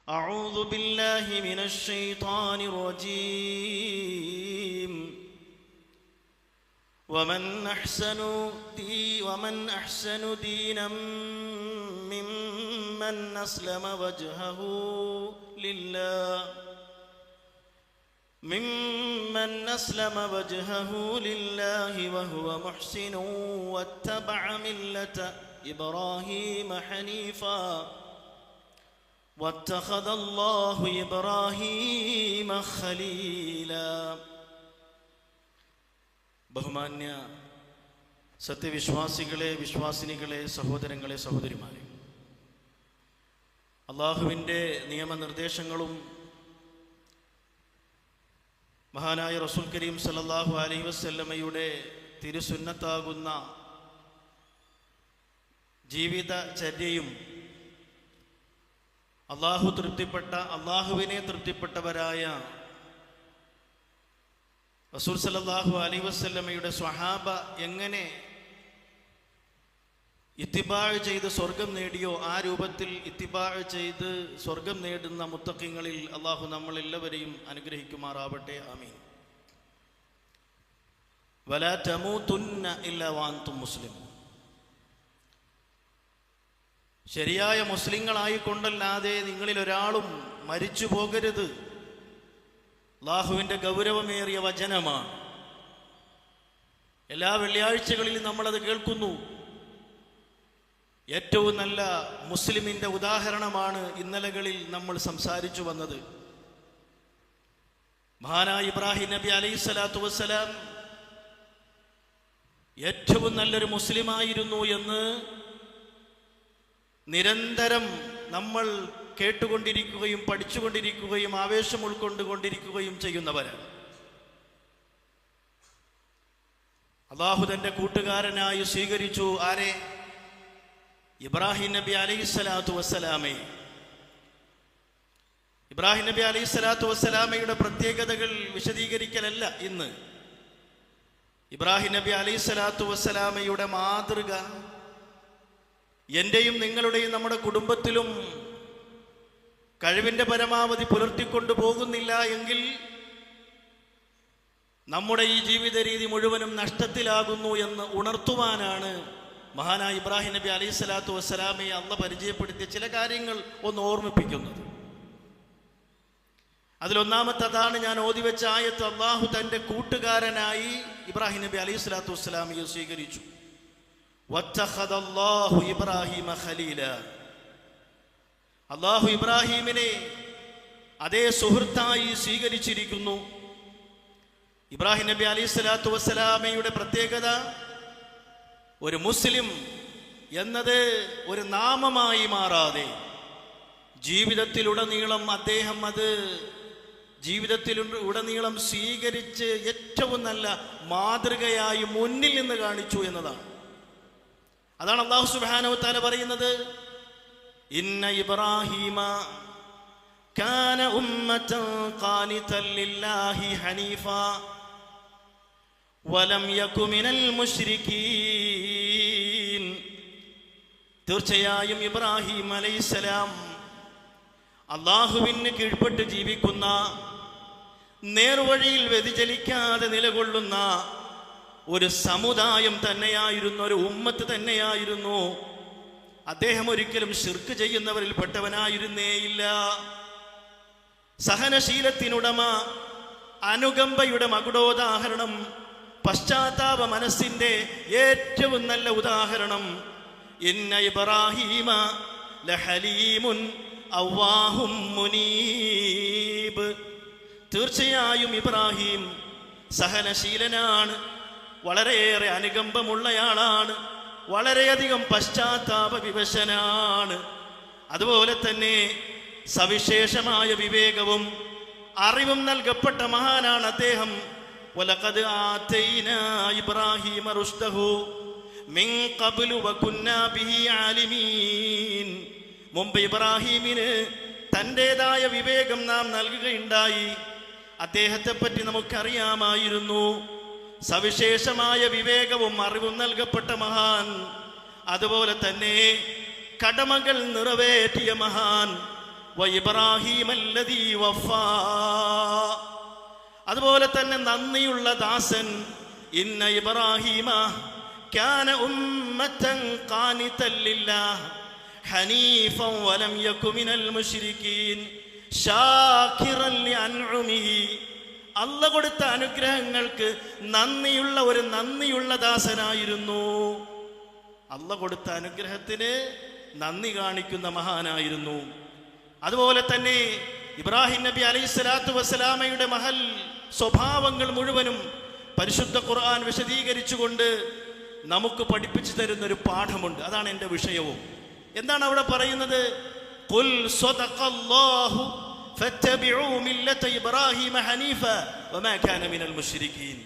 أعوذ بالله من الشيطان الرجيم ومن أحسن دينا ممن أسلم وجهه لله وهو محسن واتبع ملة إبراهيم حنيفا واتخذ الله إبراهيم خليلا. ബഹുമാന്യ സത്യവിശ്വാസികളെ, വിശ്വാസിനികളെ, സഹോദരങ്ങളെ, സഹോദരിമാരെ, അള്ളാഹുവിൻ്റെ നിയമനിർദ്ദേശങ്ങളും മഹാനായ റസൂൽ കരീം സല്ലല്ലാഹു അലൈഹി വസല്ലമയുടെ തിരുസുന്നത്താകുന്ന ജീവിതചര്യയും അള്ളാഹുവിനെ തൃപ്തിപ്പെട്ടവരായ റസൂൽ സല്ലല്ലാഹു അലൈഹി വസല്ലമയുടെ സ്വഹാബ എങ്ങനെ ഇത്തിബാഅ് ചെയ്ത് സ്വർഗം നേടിയോ ആ രൂപത്തിൽ ഇത്തിബാഅ് ചെയ്ത് സ്വർഗം നേടുന്ന മുത്തഖീങ്ങളിൽ അള്ളാഹു നമ്മളെല്ലാവരെയും അനുഗ്രഹിക്കുമാറാവട്ടെ. ആമീൻ. വലാ തമൂതുന്ന ഇല്ലാ വഅൻതും മുസ്ലിമൂൻ. ശരിയായ മുസ്ലിങ്ങളായിക്കൊണ്ടല്ലാതെ നിങ്ങളിൽ ഒരാളും മരിച്ചു പോകരുത്. അല്ലാഹുവിൻ്റെ ഗൗരവമേറിയ വചനമാണ്. എല്ലാ വെള്ളിയാഴ്ചകളിലും നമ്മളത് കേൾക്കുന്നു. ഏറ്റവും നല്ല മുസ്ലിമിൻ്റെ ഉദാഹരണമാണ് ഇന്നലകളിൽ നമ്മൾ സംസാരിച്ചു വന്നത്. മഹാനായ ഇബ്രാഹിം നബി അലൈഹിസ്സലാത്തു വസ്സലാം ഏറ്റവും നല്ലൊരു മുസ്ലിമായിരുന്നു എന്ന് നിരന്തരം നമ്മൾ കേട്ടുകൊണ്ടിരിക്കുകയും പഠിച്ചുകൊണ്ടിരിക്കുകയും ആവേശം ഉൾക്കൊണ്ടുകൊണ്ടിരിക്കുകയും ചെയ്യുന്നവരാണ്. അല്ലാഹു തൻ്റെ കൂട്ടുകാരനായി സ്വീകരിച്ചു. ആരെ? ഇബ്രാഹിം നബി അലൈഹിസ്സലാത്തു വസ്സലാമെ. ഇബ്രാഹിം നബി അലൈഹിസ്സലാത്തു വസ്സലാമയുടെ പ്രത്യേകതകൾ വിശദീകരിക്കലല്ല ഇന്ന്. ഇബ്രാഹിം നബി അലൈഹിസ്സലാത്തു വസ്സലാമയുടെ മാതൃക എൻ്റെയും നിങ്ങളുടെയും നമ്മുടെ കുടുംബത്തിലും കഴിവിൻ്റെ പരമാവധി പുലർത്തിക്കൊണ്ടു പോകുന്നില്ല എങ്കിൽ നമ്മുടെ ഈ ജീവിത രീതി മുഴുവനും നഷ്ടത്തിലാകുന്നു എന്ന് ഉണർത്തുവാനാണ് മഹാനായ ഇബ്രാഹിം നബി അലൈഹിസ്സലാത്തു വസ്സലാമയെ അള്ളാഹു പരിചയപ്പെടുത്തിയ ചില കാര്യങ്ങൾ ഒന്ന് ഓർമ്മിപ്പിക്കുന്നത്. അതിലൊന്നാമത്തതാണ് ഞാൻ ഓതിവെച്ച ആയത്ത്. അള്ളാഹു തൻ്റെ കൂട്ടുകാരനായി ഇബ്രാഹിം നബി അലൈഹിസ്സലാത്തു വസ്സലാമയെ സ്വീകരിച്ചു. വത്തഖദല്ലാഹു ഇബ്രാഹിമ ഖലീല. അള്ളാഹു ഇബ്രാഹിമിനെ അതേ സുഹൃത്തായി സ്വീകരിച്ചിരിക്കുന്നു. ഇബ്രാഹിം നബി അലൈഹിസ്സലാത്തു വസ്സലാമയുടെ പ്രത്യേകത, ഒരു മുസ്ലിം എന്നത് ഒരു നാമമായി മാറാതെ ജീവിതത്തിലുടനീളം അദ്ദേഹം അത് ജീവിതത്തിലുടനീളം സ്വീകരിച്ച് ഏറ്റവും നല്ല മാതൃകയായി മുന്നിൽ നിന്ന് കാണിച്ചു എന്നതാണ്. അതാണ് അല്ലാഹു സുബ്ഹാനഹു വ തആല പറയുന്നത്, ഇന്ന ഇബ്രാഹീമ കാന ഉമ്മതൻ ഖാനിതൻ ലില്ലാഹി ഹനീഫാ വലം യകു മിനൽ മുശ്രികീൻ. തീർച്ചയായും ഇബ്രാഹിം അലൈഹിസ്സലാം അള്ളാഹുവിന് കീഴ്പ്പെട്ട് ജീവിക്കുന്ന, നേർവഴിയിൽ വ്യതിചലിക്കാതെ നിലകൊള്ളുന്ന ഒരു സമുദായം തന്നെയായിരുന്നു, ഒരു ഉമ്മത്ത് തന്നെയായിരുന്നു. അദ്ദേഹം ഒരിക്കലും ശിർക്ക് ചെയ്യുന്നവരിൽ പെട്ടവനായിരുന്നേയില്ല. സഹനശീലത്തിനുടമ, അനുകമ്പയുടെ മകുടോദാഹരണം, പശ്ചാത്താപ മനസ്സിന്റെ ഏറ്റവും നല്ല ഉദാഹരണം. ഇന്ന ഇബ്രാഹീമ ലഹലീമുൻ അവ്വാഹും മുനീബ്. തീർച്ചയായും ഇബ്രാഹിം സഹനശീലനാണ്, വളരെയേറെ അനുകമ്പമുള്ളയാളാണ്, വളരെയധികം പശ്ചാത്താപ വിവശനാണ്. അതുപോലെ തന്നെ സവിശേഷമായ വിവേകവും അറിവും നൽകപ്പെട്ട മഹാനാണ് അദ്ദേഹം. വലഖദ് ആതൈനാ ഇബ്രാഹീമ റുശ്ദഹു മിൻ ഖബ്ലു വകുന്നാ ബിഹി ആലിമീൻ. മുമ്പ് ഇബ്രാഹീമിന് തൻ്റെതായ വിവേകം നാം നൽകുകയുണ്ടായി. അദ്ദേഹത്തെ പറ്റി നമുക്കറിയാമായിരുന്നു. സവിശേഷമായ വിവേകവും അറിവും നൽകപ്പെട്ട മഹാൻ, അതുപോലെ തന്നെ കടമകൾ നിറവേറ്റിയ മഹാൻ, വഇബ്രാഹീമല്ലദീ വഫാ. അതുപോലെ തന്നെ നന്ദിയുള്ള ദാസൻ. ഇന്ന ഇബ്രാഹീമ കാന ഉമ്മത്തൻ ഖാനിതൻ ലില്ലാഹ് ഹനീഫൻ വലം യകു മിനൽ മുശ്രികീൻ ശാകിറൻ ലിഅൻഉമിഹി. അല്ലാഹു കൊടുത്ത അനുഗ്രഹങ്ങൾക്ക് നന്ദിയുള്ള ദാസനായിരുന്നു. അല്ലാഹു കൊടുത്ത അനുഗ്രഹത്തിന് നന്ദി കാണിക്കുന്ന മഹാനായിരുന്നു. അതുപോലെ തന്നെ ഇബ്രാഹിം നബി അലൈഹിസ്സലാത്തു വസ്സലാമയുടെ മഹൽ സ്വഭാവങ്ങൾ മുഴുവനും പരിശുദ്ധ ഖുർആൻ വിശദീകരിച്ചുകൊണ്ട് നമുക്ക് പഠിപ്പിച്ചു തരുന്നൊരു പാഠമുണ്ട്. അതാണ് എൻ്റെ വിഷയവും. എന്താണ് അവിടെ പറയുന്നത്? ഖുൽ സദഖല്ലാഹു ഫത്തബിഉ മില്ലത ഇബ്രാഹിമ ഹനീഫ വമാ കാന മിനൽ മുശ്രികീൻ.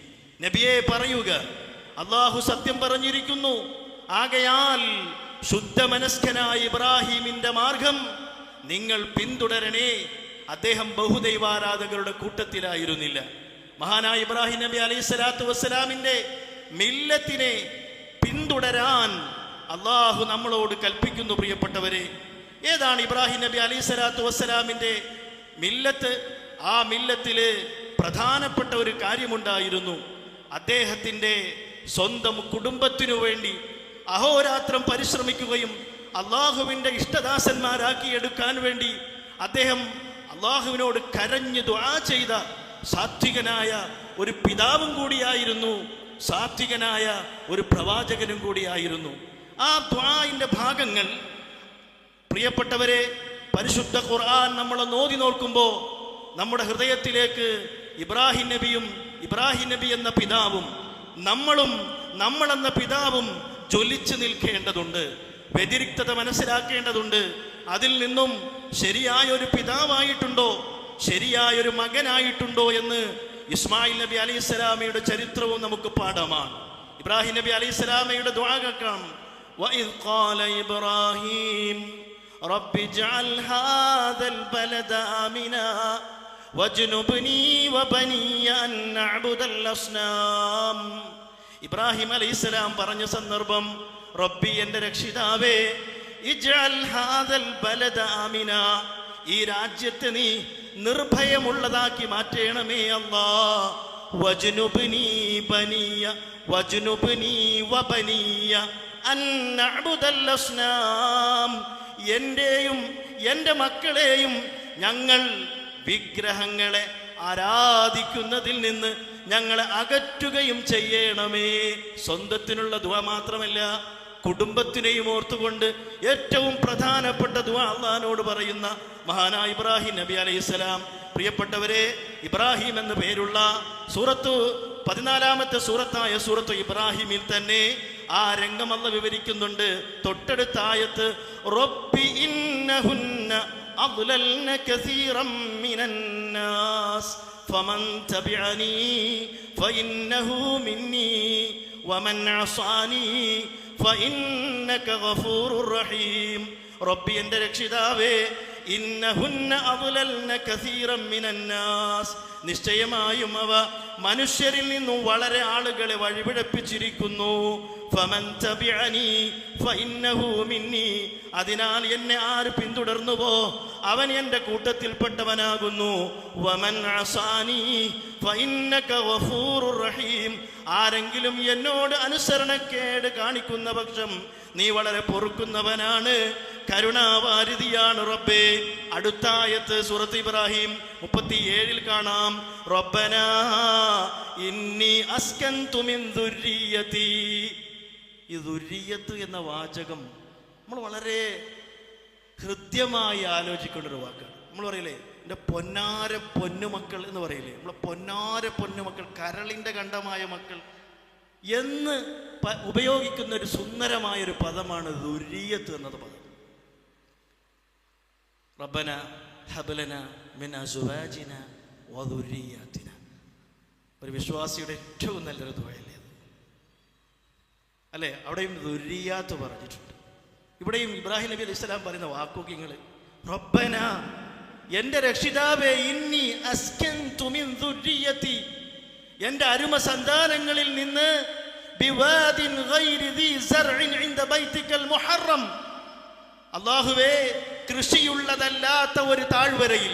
നബിയെ പറയുക, അല്ലാഹു സത്യം പറഞ്ഞിരിക്കുന്നു, ആകയാൽ ശുദ്ധമനസ്കനായ ഇബ്രാഹിമിന്റെ മാർഗം നിങ്ങൾ പിന്തുടരണേ. അദ്ദേഹം ബഹുദൈവാരാധകരുടെ കൂട്ടത്തിലായിരുന്നില്ല. മഹാനായ ഇബ്രാഹിം നബി അലൈഹിസ്സലാത്തു വസ്സലാമിന്റെ മില്ലത്തിനെ പിന്തുടരാൻ അള്ളാഹു നമ്മളോട് കൽപ്പിക്കുന്നു. പ്രിയപ്പെട്ടവരെ, ഏതാണ് ഇബ്രാഹിം നബി അലൈഹിസ്സലാത്തു വസ്സലാമിന്റെ മില്ലത്ത്? ആ മില്ലത്തില് പ്രധാനപ്പെട്ട ഒരു കാര്യമുണ്ടായിരുന്നു. അദ്ദേഹത്തിൻ്റെ സ്വന്തം കുടുംബത്തിനു വേണ്ടി അഹോരാത്രം പരിശ്രമിക്കുകയും അള്ളാഹുവിൻ്റെ ഇഷ്ടദാസന്മാരാക്കിയെടുക്കാൻ വേണ്ടി അദ്ദേഹം അള്ളാഹുവിനോട് കരഞ്ഞ് ദുആ ചെയ്ത സാത്വികനായ ഒരു പിതാവും കൂടിയായിരുന്നു, സാത്വികനായ ഒരു പ്രവാചകനും കൂടിയായിരുന്നു. ആ ദുആഇന്റെ ഭാഗങ്ങൾ പ്രിയപ്പെട്ടവരെ, പരിശുദ്ധ ഖുർആൻ നമ്മൾ നോക്കി നോക്കുമ്പോൾ നമ്മുടെ ഹൃദയത്തിലേക്ക് ഇബ്രാഹിം നബിയും ഇബ്രാഹിം നബി എന്ന പിതാവും നമ്മളെന്ന പിതാവും ജ്വലിച്ചു നിൽക്കേണ്ടതുണ്ട്. വ്യതിരിക്തത മനസ്സിലാക്കേണ്ടതുണ്ട്. അതിൽ നിന്നും ശരിയായൊരു പിതാവായിട്ടുണ്ടോ, ശരിയായൊരു മകനായിട്ടുണ്ടോ എന്ന് ഇസ്മായിൽ നബി അലൈഹിസ്സലാമയുടെ ചരിത്രവും നമുക്ക് പാഠമാണ്. ഇബ്രാഹിം നബി അലൈഹിസ്സലാമയുടെ ദുആ കേൾക്കാം. വഇദ് ഖാല ഇബ്രാഹിം റബ്ബി ജഅൽ ഹാദൽ ബലദ ആമിനാ വജ്നുബ്നി വബനിയ അൻ നഅ്ബുദൽ അസ്നാം. ഇബ്രാഹിം അലൈഹിസ്സലാം പറഞ്ഞ സന്ദർഭം, റബ്ബി എൻ്റെ രക്ഷിതാവേ, ഇജ്അൽ ഹാദൽ ബലദ ആമിനാ, ഈ രാജ്യത്തെ നീ നിർഭയമുള്ളതാക്കി മാറ്റണമേ അല്ലാ. വജ്നുബ്നി വബനിയ അൻ നഅ്ബുദൽ അസ്നാം, എൻ്റെയും എൻ്റെ മക്കളെയും ഞങ്ങൾ വിഗ്രഹങ്ങളെ ആരാധിക്കുന്നതിൽ നിന്ന് ഞങ്ങളെ അകറ്റുകയും ചെയ്യണമേ. സ്വന്തത്തിനുള്ള ദുആ മാത്രമല്ല, കുടുംബത്തിനെയും ഓർത്തുകൊണ്ട് ഏറ്റവും പ്രധാനപ്പെട്ട ദുആ അല്ലാഹുവോട് പറയുന്ന മഹാനായ ഇബ്രാഹിം നബി അലൈഹിസ്സലാം. പ്രിയപ്പെട്ടവരെ, ഇബ്രാഹിം എന്ന പേരുള്ള സൂറത്ത് 14-ാമത്തെ സൂറത്തായ സൂറത്ത് ഇബ്രാഹിമിൽ തന്നെ ആ രംഗം അല്ലാഹു വിവരിക്കുന്നുണ്ട്. തൊട്ടടുത്ത ആയത്ത്, റബ്ബി ഇന്നഹുന്ന അദ്ലൽന കസീറൻ മിനന്നാസ് ഫമൻ തബിഅനി ഫഇന്നഹു മിന്നി വമൻ അസാനി ഫഇന്നക ഗഫൂറുർ റഹീം. റബ്ബി എൻ്റെ രക്ഷിതാവേ, ഇന്നഹുന്ന അദ്ലൽന കസീറൻ മിനന്നാസ്, നിശ്ചയമായും അവ മനുഷ്യരിൽ നിന്നും വളരെ ആളുകളെ വഴിപിഴപ്പിച്ചിരിക്കുന്നു. ഫമൻ തബിഅനി ഫഇന്നഹു മിന്നി, അതിനാൽ എന്നെ ആര് പിന്തുടർന്നുവോ അവൻ എൻ്റെ കൂട്ടത്തിൽപ്പെട്ടവനാകുന്നു. വമൻ അസാനി ഫഇന്നക ഗഫൂറുർ റഹീം, ആരെങ്കിലും എന്നോട് അനുസരണക്കേട് കാണിക്കുന്ന പക്ഷം നീ വളരെ പൊറുക്കുന്നവനാണ്, കരുണാവാരിധിയാണ് റബ്ബേ. അടുത്ത ആയത്ത് സൂറത്ത് ഇബ്രാഹിം 37 കാണാം, റബ്ബനാ ഇന്നി അസ്കൻതു മിൻ ദുർരിയതി. ഈ ദുർരിയത്ത് എന്ന വാചകം നമ്മൾ വളരെ ഹൃദ്യമായി ആലോചിക്കേണ്ട ഒരു വാക്കാണ്. നമ്മൾ പറയില്ലേ, എൻ്റെ പൊന്നാര പൊന്നുമക്കൾ എന്ന് പറയില്ലേ, നമ്മളെ പൊന്നാര പൊന്നുമക്കൾ, കരളിൻ്റെ കണ്ടമായ മക്കൾ എന്ന് ഉപയോഗിക്കുന്ന ഒരു സുന്ദരമായൊരു പദമാണ് ദുർരിയത്ത് എന്നത് പദം. റബ്ബന ഹബ്ലന മിൻ അസ്വാജിന വദുർരിയാതിന. ഒരു വിശ്വാസിയുടെ ഏറ്റവും നല്ലൊരു ദുആയല്ലേ അല്ലേ? അവിടെയും ദുർരിയാത്ത് പറഞ്ഞിട്ടുണ്ട്. ഇവിടെയും ഇബ്രാഹിം നബി അലൈഹി സ്വലാം പറയുന്ന വാക്കുകൾ, റബ്ബന എൻ്റെ രക്ഷിതാവേ, ഇന്നി അസ്കൻതു മിൻ ദുർരിയതി, എൻ്റെ അരുമ സന്താനങ്ങളിൽ നിന്ന് ബിവാദിൻ ഗൈരി ദീ സർഇൻ ഇൻദ ബൈതിക്കൽ മുഹറം, അല്ലാഹുവേ, കൃഷിയുള്ളതല്ലാത്ത ഒരു താഴ്വരയിൽ,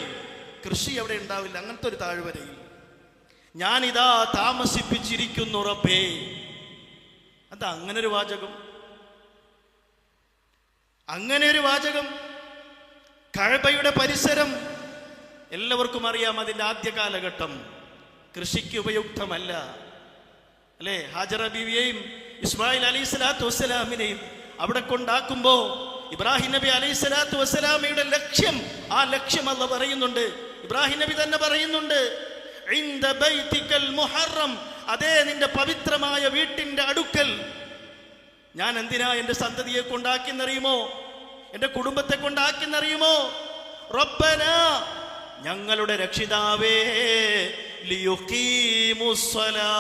കൃഷി അവിടെ ഉണ്ടാവില്ല, അങ്ങനത്തെ ഒരു താഴ്വരയിൽ ഞാനിതാ താമസിപ്പിച്ചിരിക്കുന്നു റബ്ബേ. എന്താ അങ്ങനെ ഒരു വാചകം? അങ്ങനെ ഒരു വാചകം. കഅബയുടെ പരിസരം എല്ലാവർക്കും അറിയാം, അതിൻ്റെ ആദ്യ കാലഘട്ടം കൃഷിക്ക് ഉപയുക്തമല്ല അല്ലേ? ഹാജറ ബീവിയെയും ഇസ്മായിൽ അലൈഹി സ്വലാത്തു വസ്സലാമിനെയും അവിടെ കൊണ്ടാക്കുമ്പോ ഇബ്രാഹിം നബി അലൈഹി സ്വലാത്തു വസ്സലാമയുടെ ലക്ഷ്യം, ആ ലക്ഷ്യം അല്ലാഹ് പറയുന്നുണ്ട്. ഇബ്രാഹിം നബി തന്നെ പറയുന്നുണ്ട്, ഇൻദ ബൈതികൽ മുഹറം, അതേ നിന്റെ പവിത്രമായ വീട്ടിന്റെ അടുക്കൽ ഞാൻ എന്തിനാ എൻ്റെ സന്തതിയെ കൊണ്ടാക്കിയെന്നറിയുമോ? എൻ്റെ കുടുംബത്തെ കൊണ്ടാക്കിയെന്നറിയുമോ? റബ്ബനാ, ഞങ്ങളുടെ രക്ഷിതാവേ, ലിയുഖീമുസ്സലാ,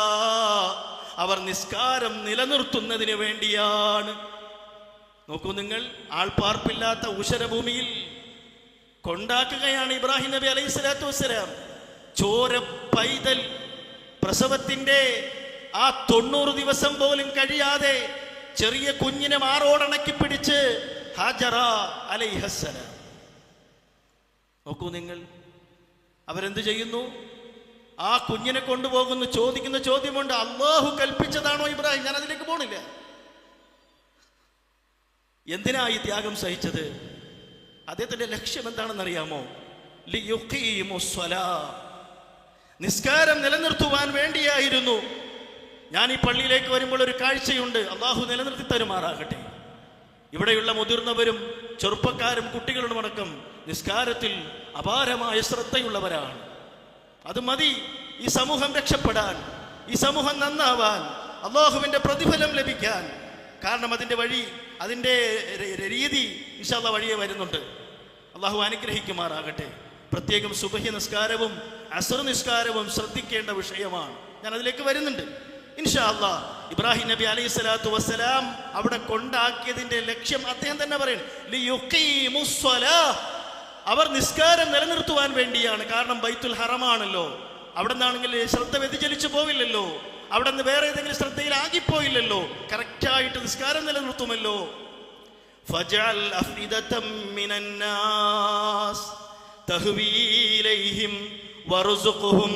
അവർ നിസ്കാരം നിലനിർത്തുന്നതിന് വേണ്ടിയാണ്. നോക്കൂ നിങ്ങൾ, ആൾപ്പാർപ്പില്ലാത്ത ഉശരഭൂമിയിൽ കൊണ്ടാക്കുകയാണ് ഇബ്രാഹിം നബി അലൈഹി സ്വലാത്തു വസ്സലാം. ചോര പൈതൽ പ്രസവത്തിന്റെ ആ 90 ദിവസം പോലും കഴിയാതെ ചെറിയ കുഞ്ഞിനെ മാറോടണക്കി പിടിച്ച് ഹാജറ അലൈഹസ്സലാം. നോക്കൂ നിങ്ങൾ, അവരെന്ത് ചെയ്യുന്നു? ആ കുഞ്ഞിനെ കൊണ്ടുപോകുന്നു. ചോദിക്കുന്ന ചോദ്യമുണ്ട്, അല്ലാഹു കൽപ്പിച്ചതാണോ ഇബ്രാഹിം? ഞാൻ അതിലേക്ക് പോണില്ല. എന്തിനാ ഈ ത്യാഗം സഹിച്ചത്? അദ്ദേഹത്തിന്റെ ലക്ഷ്യം എന്താണെന്നറിയാമോ? ലിയുഖീമുസ്സലാ, നിസ്കാരം നിലനിർത്തുവാൻ വേണ്ടിയായിരുന്നു. ഞാൻ ഈ പള്ളിയിലേക്ക് വരുമ്പോൾ ഒരു കാഴ്ചയുണ്ട്, അല്ലാഹു നിലനിർത്തി തരുമാറാകട്ടെ. ഇവിടെയുള്ള മുതിർന്നവരും ചെറുപ്പക്കാരും കുട്ടികളും അടക്കം നിസ്കാരത്തിൽ അപാരമായ ശ്രദ്ധയുള്ളവരാണ്. അത് മതി ഈ സമൂഹം രക്ഷപ്പെടാൻ, ഈ സമൂഹം നന്നാവാൻ, അല്ലാഹുവിന്റെ പ്രതിഫലം ലഭിക്കാൻ. കാരണം അതിന്റെ വഴി, അതിന്റെ രീതി ഇൻഷാ അല്ലാഹ് വഴിയെ വരുന്നുണ്ട്. അല്ലാഹു അനുഗ്രഹിക്കുമാറാകട്ടെ. പ്രത്യേകം സുബഹി നിസ്കാരവും അസ്ർ നിസ്കാരവും ശ്രദ്ധിക്കേണ്ട വിഷയമാണ്. ഞാൻ അതിലേക്ക് വരുന്നുണ്ട് ഇൻഷാ അല്ലാഹ്. ഇബ്രാഹിം നബി അലൈഹി സ്വലാത്തു വസ്സലാം അവിടെ കൊണ്ടാക്കിയതിന്റെ ലക്ഷ്യം അദ്ദേഹം തന്നെ പറയുന്നു, ലിയുഖീമുസ്സലാ, അവർ നിസ്കാരം നിലനിർത്തുവാൻ വേണ്ടിയാണ്. കാരണം ബൈത്തുൽ ഹറമാണല്ലോ, അവിടെ നിന്നാണെങ്കിൽ ശ്രദ്ധ വ്യതിചലിച്ചു പോവില്ലല്ലോ, അവിടെ നിന്ന് വേറെ ഏതെങ്കിലും ശ്രദ്ധയിലാകിപ്പോയില്ലല്ലോ, കറക്റ്റായിട്ട് നിസ്കാരം നിലനിർത്തുമല്ലോ. ഫജഅൽ അഫ്ഇദതം മിനന്നാസ് തഹ്വീ ഇലൈഹിം വർസുഖ്ഹും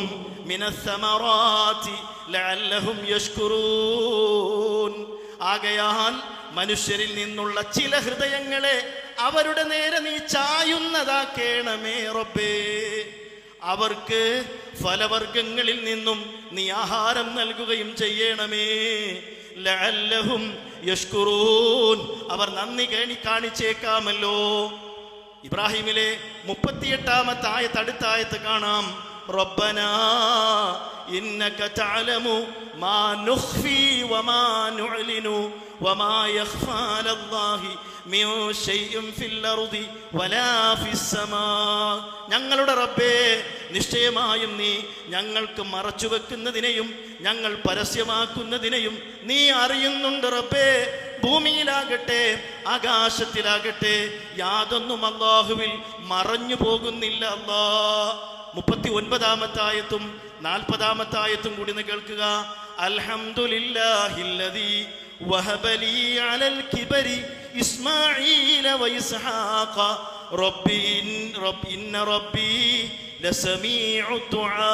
മിനസ്സമറാത്തി ലഅല്ലഹും യശ്കുറൂൻ. ആകയാൽ മനുഷ്യരിൽ നിന്നുള്ള ചില ഹൃദയങ്ങളെ അവരുടെ നേരെ നീ ചായുന്നതാക്കേണമേ റബ്ബേ. അവർക്ക് ഫലവർഗങ്ങളിൽ നിന്നും നീ ആഹാരം നൽകുകയും ചെയ്യണമേ. ലഅല്ലഹും യശ്കുറൂൻ, അവർ നന്ദി കാണിച്ചേക്കാമല്ലോ. ഇബ്രാഹിമിലെ 38-ാമത്തെ ആയത്ത്, അടുത്ത ആയത്ത് കാണാം. റബ്ബനാ ഇന്നക തഅലമു മാ നുഖ്ഫി വമാ നുഅ്ലിനു വമാ യഖ്ഫാ അലല്ലാഹി മിൻ ശൈഇൻ ഫിൽ അർദി വലാ ഫിസ്സമാ. ഞങ്ങളുടെ റബ്ബേ, നിശ്ചയമായും നീ ഞങ്ങൾക്ക് മറച്ചു വെക്കുന്നതിനെയും ഞങ്ങൾ പരസ്യമാക്കുന്നതിനെയും നീ അറിയുന്നുണ്ട് റബ്ബേ. ഭൂമിയിലാകട്ടെ ആകാശത്തിലാകട്ടെ യാതൊന്നും അല്ലാഹുവിൽ മറഞ്ഞു പോകുന്നില്ല അല്ലാ. 39-ാമത്തെ ആയത്തും 40-ാമത്തെ ആയത്തും കൂടി കേൾക്കുക. അൽഹംദുലില്ലാഹില്ലദീ വഹബ ലീ അലൽ കിബരി ഇസ്മാഈല വഇസ്ഹാഖ ഇന്ന റബ്ബീ ലസമീഉ ദുആ.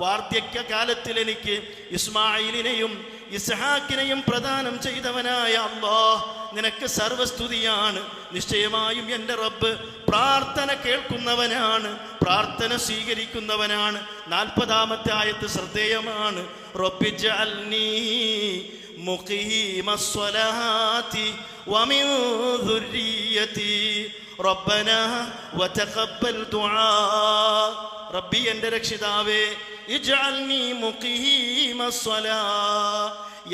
വാർദ്ധക്യ കാലത്തിൽ എനിക്ക് ഇസ്മായിലിനെയും ഇസ്ഹാക്കിനെയും പ്രദാനം ചെയ്തവനായ അല്ലാഹ്, നിനക്ക് സർവസ്തുതിയാണ്. നിശ്ചയമായും എൻ്റെ റബ്ബ് പ്രാർത്ഥന കേൾക്കുന്നവനാണ്, പ്രാർത്ഥന സ്വീകരിക്കുന്നവനാണ്. 40-ാമത്തെ ആയത്ത് ശ്രദ്ധേയമാണ്. റബ്ബിജ്അൽനീ മുഖീമസ്സലാത്തി വമിൻ ദുർരിയതി റബ്ബനാ വതഖബ്ബൽ ദുആ. റബ്ബി, എൻ്റെ രക്ഷിതാവേ, ഇജ്അൽനീ മുഖീമസ്സലാ,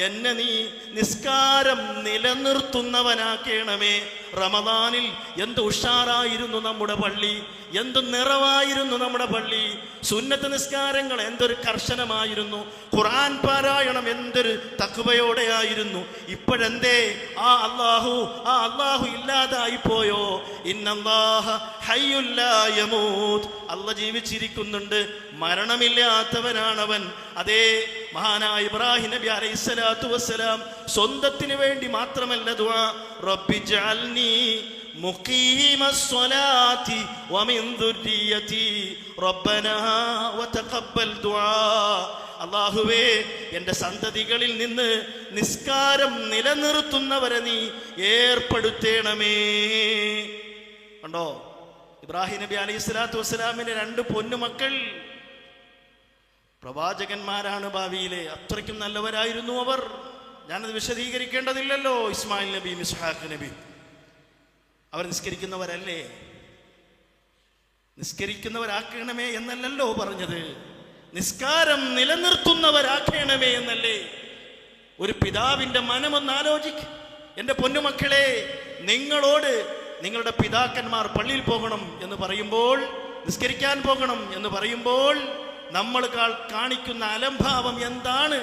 എന്നെ നീ നിസ്കാരം നിലനിർത്തുന്നവനാക്കേണമേ. റമദാനിൽ എന്ത് ഉഷാറായിരുന്നു നമ്മുടെ പള്ളി, എന്ത് നിറവായിരുന്നു നമ്മുടെ പള്ളി. സുന്നത്ത് നിസ്കാരങ്ങൾ എന്തൊരു കർശനമായിരുന്നു, ഖുർആൻ പാരായണം എന്തൊരു തഖ്വയോടെയായിരുന്നു. ഇപ്പോഴെന്തേ ആ അല്ലാഹു ഇല്ലാതായി പോയോ? ഇന്നല്ലാഹ ഹയ്യുൽ ലാ യമൂത്, അല്ലാഹ് ജീവിച്ചിരിക്കുന്നുണ്ട്, മരണമില്ലാത്തവനാണവൻ. അതേ മഹാനായ ഇബ്രാഹിം നബി അലൈഹിസ്സലാത്തു വസ്സലാം സ്വന്തത്തിന് വേണ്ടി മാത്രമല്ല ദുആ, റബ്ബി ജഅൽനി മുഖീമസ്സലാത്തി വമിൻ ദുർരിയതി റബ്ബനാ വതഖബ്ബൽ ദുആ. അല്ലാഹുവേ, എൻ്റെ സന്തതികളിൽ നിന്ന് നിസ്കാരം നിലനിർത്തുന്നവരെ നീ ഏർപ്പെടുത്തേണമേ. കണ്ടോ, ഇബ്രാഹിം നബി അലൈഹിസ്സലാത്തു വസ്സലാമിന്റെ 2 പൊന്നുമക്കൾ പ്രവാചകന്മാരാണ് ഭാവിയിലെ. അത്രയ്ക്കും നല്ലവരായിരുന്നു അവർ. ഞാനത് വിശദീകരിക്കേണ്ടതില്ലല്ലോ. ഇസ്മായിൽ നബി, ഇസ്ഹാഖ് നബി, അവർ നിസ്കരിക്കുന്നവരല്ലേ? നിസ്കരിക്കുന്നവരാക്കണമേ എന്നല്ലല്ലോ പറഞ്ഞത്, നിസ്കാരം നിലനിർത്തുന്നവരാക്കണമേ എന്നല്ലേ? ഒരു പിതാവിന്റെ മനമൊന്ന് ആലോചിക്ക്. എൻ്റെ പൊന്നുമക്കളെ, നിങ്ങളോട് നിങ്ങളുടെ പിതാക്കന്മാർ പള്ളിയിൽ പോകണം എന്ന് പറയുമ്പോൾ, നിസ്കരിക്കാൻ പോകണം എന്ന് പറയുമ്പോൾ നമ്മൾ കാണിക്കുന്ന അലംഭാവം എന്താണ്,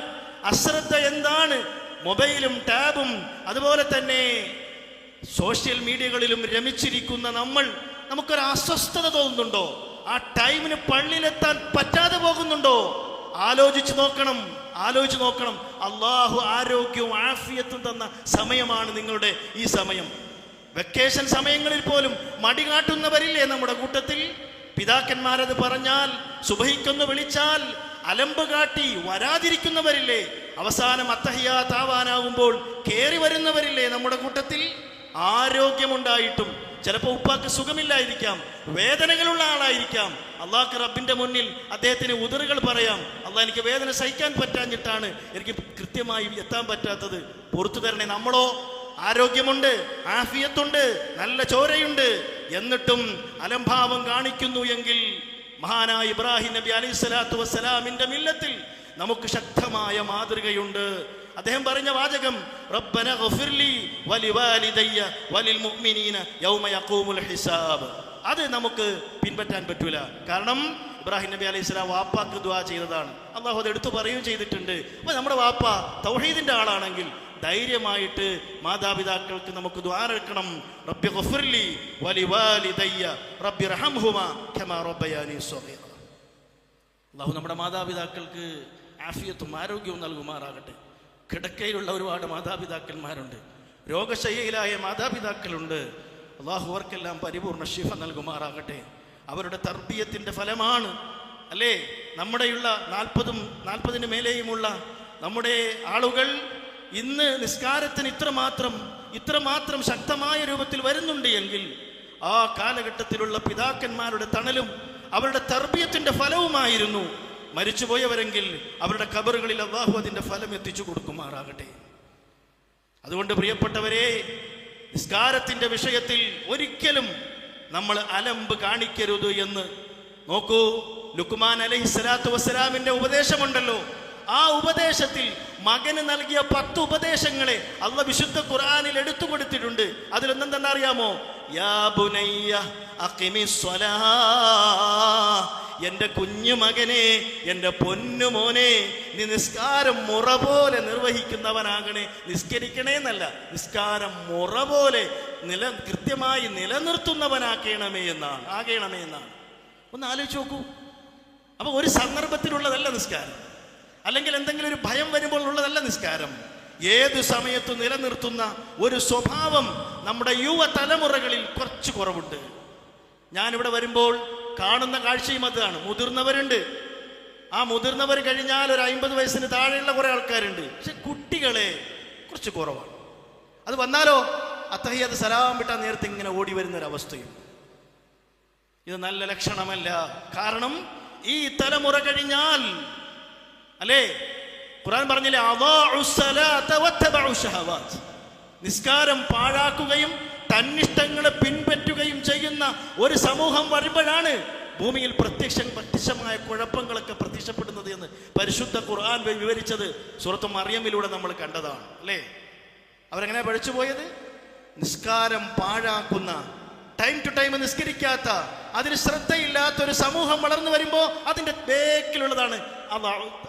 അശ്രദ്ധ എന്താണ്? മൊബൈലും ടാബും അതുപോലെ തന്നെ സോഷ്യൽ മീഡിയകളിലും രമിച്ചിരിക്കുന്ന നമുക്കൊരു അസ്വസ്ഥത തോന്നുന്നുണ്ടോ? ആ ടൈമിന് പള്ളിയിലെത്താൻ പറ്റാതെ പോകുന്നുണ്ടോ? ആലോചിച്ചു നോക്കണം. അള്ളാഹു ആരോഗ്യവും ആഫിയത്തും തന്ന സമയമാണ് നിങ്ങളുടെ ഈ സമയം. വെക്കേഷൻ സമയങ്ങളിൽ പോലും മടി കാട്ടുന്നവരില്ലേ നമ്മുടെ കൂട്ടത്തിൽ? പിതാക്കന്മാരത് പറഞ്ഞാൽ, സുബഹിക്കൊന്ന് വിളിച്ചാൽ അലമ്പ് കാട്ടി വരാതിരിക്കുന്നവരില്ലേ? അവസാനം അത്തഹിയ്യാത്ത് ആവാനാവുമ്പോൾ കേറി വരുന്നവരില്ലേ നമ്മുടെ കൂട്ടത്തിൽ? ആരോഗ്യമുണ്ടായിട്ടും ചിലപ്പോൾ ഉപ്പാക്ക് സുഖമില്ലായിരിക്കാം, വേദനകളുള്ള ആളായിരിക്കാം. അള്ളാഹ്ക്ക് റബ്ബിന്റെ മുന്നിൽ അദ്ദേഹത്തിന് ഉദറുകൾ പറയാം, അള്ളാഹ് എനിക്ക് വേദന സഹിക്കാൻ പറ്റാഞ്ഞിട്ടാണ് എനിക്ക് കൃത്യമായി എത്താൻ പറ്റാത്തത്, പുറത്തു തരണേ. നമ്മളോ ആരോഗ്യമുണ്ട്, ആഫിയത്തുണ്ട്, നല്ല ചോരയുണ്ട്, എന്നിട്ടും അലംഭാവം കാണിക്കുന്നു എങ്കിൽ മഹാനായ ഇബ്രാഹിം നബി അലൈഹിസ്സലാത്തു വസ്സലാമിന്റെ മില്ലത്തിൽ നമുക്ക് ശക്തമായ മാതൃകയുണ്ട്. അദ്ദേഹം പറഞ്ഞ വാചകം, റബ്ബന ഗഫിർലി വലിവാലിദയ്യ വലിൽ മുഅ്മിനീന യൗമ യഖൂമുൽ ഹിസാബ്. അത് നമുക്ക് പിൻപറ്റാൻ പറ്റൂല. കാരണം ഇബ്രാഹിം നബി അലൈഹിസ്സലാം വാപ്പാക്ക് ദുആ ചെയ്തതാണ്. അള്ളാഹു അത് എടുത്തു പറയുകയും ചെയ്തിട്ടുണ്ട്. അപ്പോൾ നമ്മുടെ വാപ്പ തൗഹീദിന്റെ ആളാണെങ്കിൽ ധൈര്യമായിട്ട് മാതാപിതാക്കൾക്ക് നമുക്ക് ദുആ എടുക്കണം. റബ്ബി ഗഫിർലി വലിവാലിദയ്യ റബ്ബി റഹംഹുമാ കമാ റബ്ബയാനി സഗീറ. അള്ളാഹു നമ്മുടെ മാതാപിതാക്കൾക്ക് ആഫിയത്തും ആരോഗ്യവും നൽകുമാറാകട്ടെ. കിടക്കയിലുള്ള ഒരുപാട് മാതാപിതാക്കന്മാരുണ്ട്, രോഗശയ്യയിലായ മാതാപിതാക്കളുണ്ട്. അള്ളാഹു അവർക്കെല്ലാം പരിപൂർണ ശിഫ നൽകുമാറാകട്ടെ. അവരുടെ തർബിയത്തിൻ്റെ ഫലമാണ് അല്ലേ നമ്മുടെയുള്ള 40 മേലെയുമുള്ള നമ്മുടെ ആളുകൾ ഇന്ന് നിസ്കാരത്തിന് ഇത്രമാത്രം ശക്തമായ രൂപത്തിൽ വരുന്നുണ്ട് എങ്കിൽ ആ കാലഘട്ടത്തിലുള്ള പിതാക്കന്മാരുടെ തണലും അവരുടെ തർബിയത്തിന്റെ ഫലവുമായിരുന്നു മരിച്ചുപോയവരെങ്കിൽ അവരുടെ ഖബറുകളിൽ അല്ലാഹു അതിന്റെ ഫലം എത്തിച്ചു കൊടുക്കുമാറാകട്ടെ. അതുകൊണ്ട് പ്രിയപ്പെട്ടവരെ, നിസ്കാരത്തിന്റെ വിഷയത്തിൽ ഒരിക്കലും നമ്മൾ അലമ്പ് കാണിക്കരുത് എന്ന് നോക്കൂ. ലുക്മാൻ അലൈഹിസ്സലാത്തു വസ്സലാമിന്റെ ഉപദേശമുണ്ടല്ലോ, ആ ഉപദേശത്തിൽ മകന് നൽകിയ 10 ഉപദേശങ്ങളെ അല്ലാഹു വിശുദ്ധ ഖുർആനിൽ എടുത്തു കൊടുത്തിട്ടുണ്ട്. അതിലൊന്നെന്താ അറിയാമോ? യാ ബുനയ്യ അഖിമിസ്സലാ, എൻ്റെ കുഞ്ഞു മകനെ, എൻ്റെ പൊന്നു മോനെ, നീ നിസ്കാരം മുറ പോലെ നിർവഹിക്കുന്നവനാകണേ. നിസ്കരിക്കണേ എന്നല്ല, നിസ്കാരം മുറ പോലെ കൃത്യമായി നിലനിർത്തുന്നവനാകണമേ എന്നാണ്. ഒന്ന് ആലോചിച്ച് നോക്കൂ. അപ്പൊ ഒരു സന്ദർഭത്തിലുള്ളതല്ല നിസ്കാരം, അല്ലെങ്കിൽ എന്തെങ്കിലും ഒരു ഭയം വരുമ്പോൾ ഉള്ളതല്ല നിസ്കാരം. ഏത് സമയത്തും നിലനിർത്തുന്ന ഒരു സ്വഭാവം നമ്മുടെ യുവ തലമുറകളിൽ കുറച്ച് കുറവുണ്ട്. ഞാനിവിടെ വരുമ്പോൾ കാണുന്ന കാഴ്ചയും അതാണ്. മുതിർന്നവരുണ്ട്, ആ മുതിർന്നവർ കഴിഞ്ഞാൽ ഒരു 50 വയസ്സിന് താഴെയുള്ള കുറെ ആൾക്കാരുണ്ട്. പക്ഷെ കുട്ടികളെ കുറച്ച് കുറവാണ്. അത് വന്നാലോ അത്തഹിയ്യാത്ത് സലാം വിട്ടാൽ നേരത്തെ ഇങ്ങനെ ഓടി വരുന്നൊരവസ്ഥയും. ഇത് നല്ല ലക്ഷണമല്ല. കാരണം ഈ തലമുറ കഴിഞ്ഞാൽ അല്ലേ, ഖുർആൻ പറഞ്ഞില്ലേ, നിസ്കാരം പാഴാക്കുകയും തന്നിഷ്ടങ്ങളെ പിൻപറ്റുകയും ചെയ്യുന്ന ഒരു സമൂഹം വരുമ്പോഴാണ് ഭൂമിയിൽ പ്രത്യക്ഷമായ കുഴപ്പങ്ങളൊക്കെ പ്രത്യക്ഷപ്പെടുന്നത് എന്ന് പരിശുദ്ധ ഖുർആൻ വിവരിച്ചത് സൂറത്ത് മറിയമിലൂടെ നമ്മൾ കണ്ടതാണ് അല്ലേ. അവരെങ്ങനെ പഠിച്ചുപോയത്? നിസ്കാരം പാഴാക്കുന്ന, ടൈം ടു ടൈം നിസ്കരിക്കാത്ത, അതിന് ശ്രദ്ധയില്ലാത്തൊരു സമൂഹം വളർന്നു വരുമ്പോൾ അതിൻ്റെ ബേക്കിലുള്ളതാണ്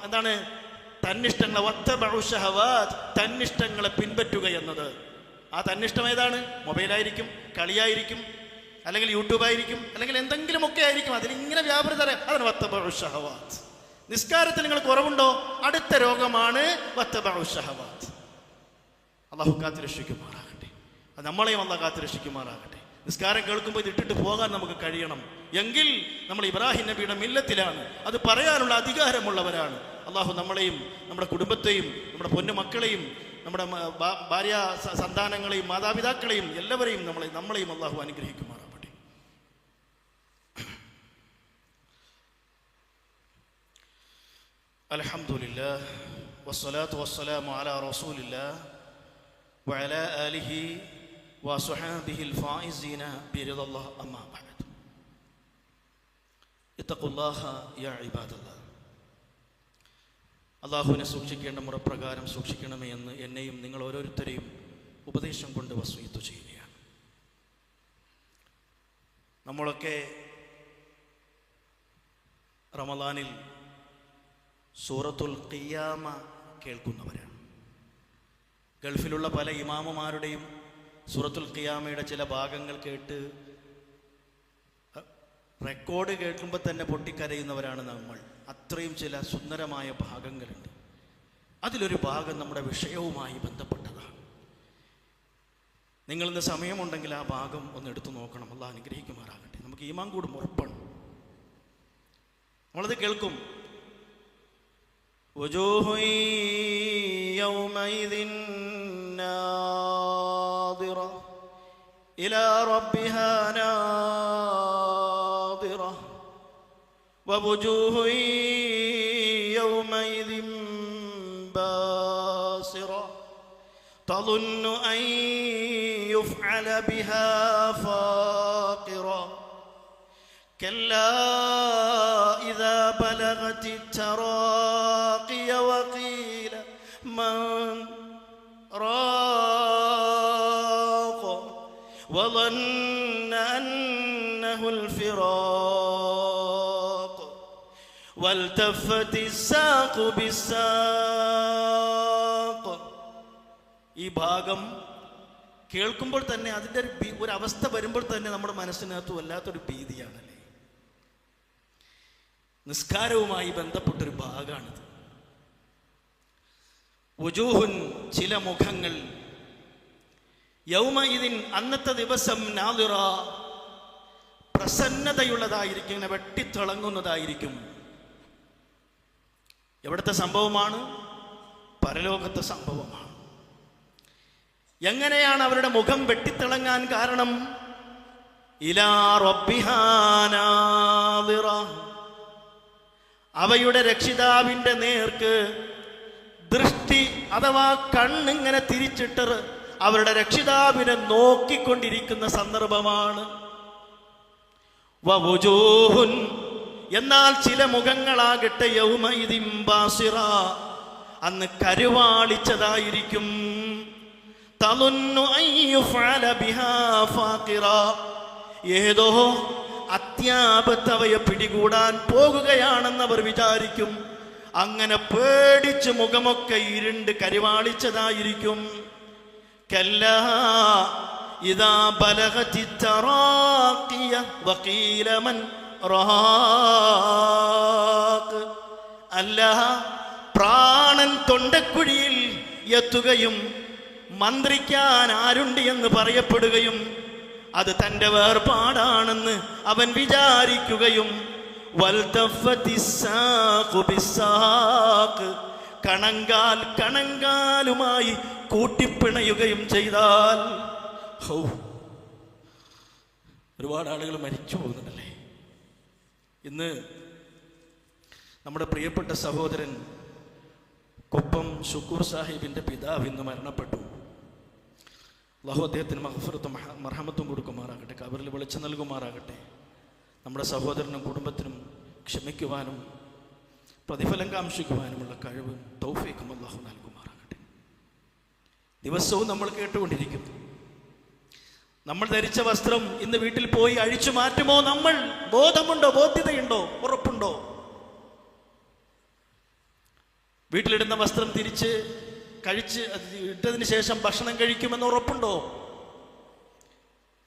എന്താണ്? തന്നിഷ്ടങ്ങളെ പിൻപറ്റുക എന്നത്. ആ തന്നിഷ്ടം ഏതാണ്? മൊബൈലായിരിക്കും, കളിയായിരിക്കും, അല്ലെങ്കിൽ യൂട്യൂബായിരിക്കും, അല്ലെങ്കിൽ എന്തെങ്കിലുമൊക്കെ ആയിരിക്കും. അതിലിങ്ങനെ വ്യാപൃതര. അതാണ് വത്തബഉ ഷഹവാത്ത്. നിസ്കാരത്തിൽ നിങ്ങൾ കുറവുണ്ടോ? അടുത്ത രോഗമാണ് വത്തബഉ ശഹവാത്ത്. അല്ലാഹു കാത്തുരക്ഷിക്കുമാറാകട്ടെ. അത് നമ്മളെയും അല്ലാഹു കാത്തുരക്ഷിക്കുമാറാകട്ടെ. നിസ്കാരം കേൾക്കുമ്പോൾ ഇത് ഇട്ടിട്ട് പോകാൻ നമുക്ക് കഴിയണം. എങ്കിൽ നമ്മൾ ഇബ്രാഹിം നബിയുടെ മില്ലത്തിലാണ്, അത് പറയാനുള്ള അധികാരമുള്ളവരാണ്. അല്ലാഹു നമ്മളെയും നമ്മുടെ കുടുംബത്തെയും നമ്മുടെ പൊന്നു മക്കളെയും നമ്മുടെ ഭാര്യ സന്താനങ്ങളെയും മാതാപിതാക്കളെയും എല്ലാവരെയും നമ്മളെയും അല്ലാഹു അനുഗ്രഹിക്കുമാറാകട്ടെ. അൽഹംദുലില്ലാഹ് വസ്സലാത്തു വസ്സലാമു അലാ റസൂലില്ലാഹ് വഅലാ ആലിഹി വസ്വഹാബിഹിൽ ഫായിസീന ബിറിദല്ലാഹ് അമ്മാ ബഅദ്. ഇത്തഖുല്ലാഹ യാ ഇബാദല്ലാഹ്. അള്ളാഹുവിനെ സൂക്ഷിക്കേണ്ട മുറപ്രകാരം സൂക്ഷിക്കണമേ എന്ന് എന്നെയും നിങ്ങൾ ഓരോരുത്തരെയും ഉപദേശം കൊണ്ട് വസിയത്ത് ചെയ്യുകയാണ്. നമ്മളൊക്കെ റമളാനിൽ സൂറത്തുൽ ഖിയാമ കേൾക്കുന്നവരാണ്. ഗൾഫിലുള്ള പല ഇമാമുമാരുടെയും സൂറത്തുൽ ഖിയാമയുടെ ചില ഭാഗങ്ങൾ കേട്ട് റെക്കോർഡ് കേൾക്കുമ്പോൾ തന്നെ പൊട്ടിക്കരയുന്നവരാണ് നമ്മൾ. അത്രയും ചില സുന്ദരമായ ഭാഗങ്ങളുണ്ട്. അതിലൊരു ഭാഗം നമ്മുടെ വിഷയവുമായി ബന്ധപ്പെട്ടതാണ്. നിങ്ങളിന്ന് സമയമുണ്ടെങ്കിൽ ആ ഭാഗം ഒന്ന് എടുത്തു നോക്കണം. അല്ലാഹു അനുഗ്രഹിക്കുമാറാകട്ടെ. നമുക്ക് ഈമാൻ കൂടും, ഉറപ്പാണ്. നമ്മളത് കേൾക്കും. വജൂഹു യൗമൈദിൻ നാദിറ ഇലാ റബ്ബിഹാ നാദിറ വവുജൂഹു യൗമൈദിൻ ബാസിറ തളുന്നു അൻ യുഫ്അല ബിഹാ ഫാഖിറ കല്ലാ ഇദാ ബലഗതി തറാഖിയ വഖീല മൻ റാഖ വظن أنه الفراق والتفت الساق بالساق. ഈ ഭാഗം കേൾക്കുമ്പോൾ തന്നെ അതിൻ്റെ ഒരു അവസ്ഥ വരുമ്പോൾ തന്നെ നമ്മുടെ മനസ്സിനകത്ത് വല്ലാത്തൊരു ഭീതിയാണല്ലേ. നിസ്കാരവുമായി ബന്ധപ്പെട്ടൊരു ഭാഗമാണിത്. വുജൂഹുൻ, ചില മുഖങ്ങൾ, യൗമഇദിൻ, അന്നത്തെ ദിവസം, നാദിറ, പ്രസന്നതയുള്ളതായിരിക്കും, ഇങ്ങനെ വെട്ടിത്തിളങ്ങുന്നതായിരിക്കും. എവിടുത്തെ സംഭവമാണ്? പരലോകത്തെ സംഭവമാണ്. എങ്ങനെയാണ് അവരുടെ മുഖം വെട്ടിത്തിളങ്ങാൻ കാരണം? ഇലാ റബ്ബിഹാ നാദിറ, അവയുടെ രക്ഷിതാവിൻ്റെ നേർക്ക് ദൃഷ്ടി അഥവാ കണ്ണിങ്ങനെ തിരിച്ചിട്ട് അവരുടെ രക്ഷിതാവിനെ നോക്കിക്കൊണ്ടിരിക്കുന്ന സന്ദർഭമാണ്. വവുജൂഹുൻ, എന്നാൽ ചില മുഖങ്ങളാകട്ടെ യൗമഇദിൻ ബാസിറ, അന്ന് കരുവാളിച്ചതായിരിക്കും. തളുന്നു അൻ യുഫ്അല ബിഹാ ഫാഖിറ, ഏതോ അത്യാപത്ത് അവയെ പിടികൂടാൻ പോകുകയാണെന്നവർ വിചാരിക്കും. അങ്ങനെ പേടിച്ച് മുഖമൊക്കെ ഇരുണ്ട് കരുവാളിച്ചതായിരിക്കും. കല്ലാ ഇദാ ബലഗതി തറാഖിയ വഖീല മൻ റാഖ്, അല്ല, പ്രാണൻ തൊണ്ടക്കുഴിയിൽ എത്തുകയും മന്ത്രിക്കാൻ ആരുണ്ട് എന്ന് പറയപ്പെടുകയും അത് തൻ്റെ വേർപാടാണെന്ന് അവൻ വിചാരിക്കുകയും വൽതഫത്തി സാഖു ബിസ്സാഖ്, കണങ്കാൽ കണങ്കാലുമായി കൂട്ടിപ്പിണയുകയും ചെയ്താൽ, ഒരുപാട് ആളുകൾ മരിച്ചു പോകുന്നുണ്ടല്ലേ. ഇന്ന് നമ്മുടെ പ്രിയപ്പെട്ട സഹോദരൻ കൊപ്പം ഷുക്കൂർ സാഹിബിൻ്റെ പിതാവ് ഇന്ന് മരണപ്പെട്ടു. അല്ലാഹു അദ്ദേഹത്തിന് മഗ്ഫിറത്തും മർഹമത്തും കൊടുക്കുമാറാകട്ടെ, ഖബറിൽ വെളിച്ചം നൽകുമാറാകട്ടെ. നമ്മുടെ സഹോദരനും കുടുംബത്തിനും ക്ഷമിക്കുവാനും പ്രതിഫലം കാംക്ഷിക്കുവാനുമുള്ള കഴിവും തൗഫീഖും അല്ലാഹു നൽകുമാറാകട്ടെ. ദിവസവും നമ്മൾ കേട്ടുകൊണ്ടിരിക്കും, നമ്മൾ ധരിച്ച വസ്ത്രം ഇന്ന് വീട്ടിൽ പോയി അഴിച്ചു മാറ്റുമോ? നമ്മൾ ബോധമുണ്ടോ? ബോധ്യതയുണ്ടോ? ഉറപ്പുണ്ടോ? വീട്ടിലിടുന്ന വസ്ത്രം തിരിച്ച് കഴിച്ച് ഇട്ടതിന് ശേഷം ഭക്ഷണം കഴിക്കുമെന്ന് ഉറപ്പുണ്ടോ?